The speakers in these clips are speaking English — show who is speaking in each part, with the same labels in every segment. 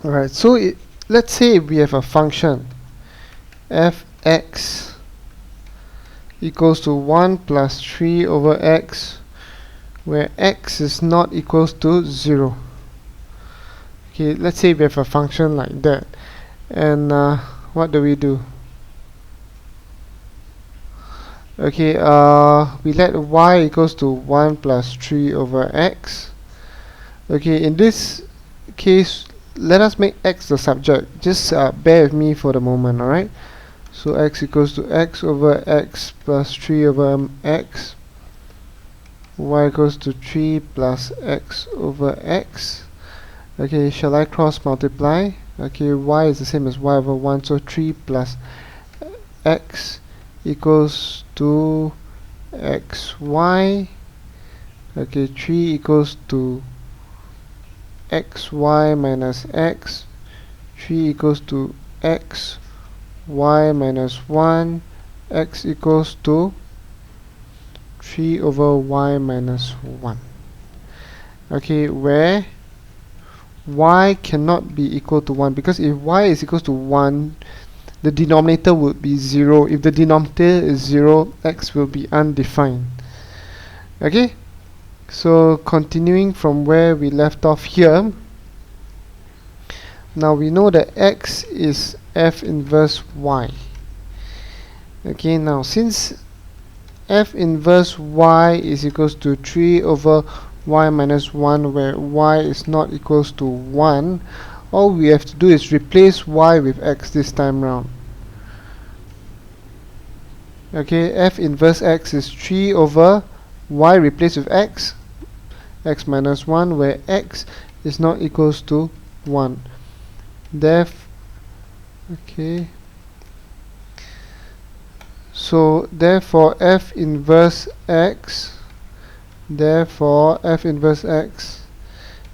Speaker 1: Alright, so let's say we have a function fx equals to 1 plus 3 over x, where x is not equals to 0. Okay, let's say we have a function like that, and what do? Okay, we let y equals to 1 plus 3 over x. Okay, in this case, let us make x the subject. Just bear with me for the moment, alright? So x equals to x over x plus 3 over x. Y equals to 3 plus x over x. Okay, shall I cross multiply? Okay, y is the same as y over 1, so 3 plus x equals to xy. Okay, 3 equals to xy minus x. 3 equals to x y minus 1. X equals to 3 over y minus 1. Okay, where y cannot be equal to 1, because if y is equal to 1, the denominator would be 0. If the denominator is 0, x will be undefined. Okay, so continuing from where we left off here, now we know that x is f inverse y. Okay, now since f inverse y is equals to 3 over y minus 1, where y is not equals to 1, all we have to do is replace y with x this time round. Okay, f inverse x is 3 over y replaced with x minus 1, where x is not equals to 1. Okay, so therefore f inverse x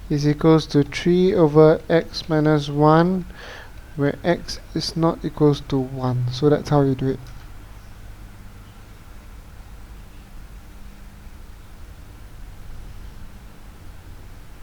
Speaker 1: is equals to 3 over x minus 1, where x is not equals to 1. So that's how you do it.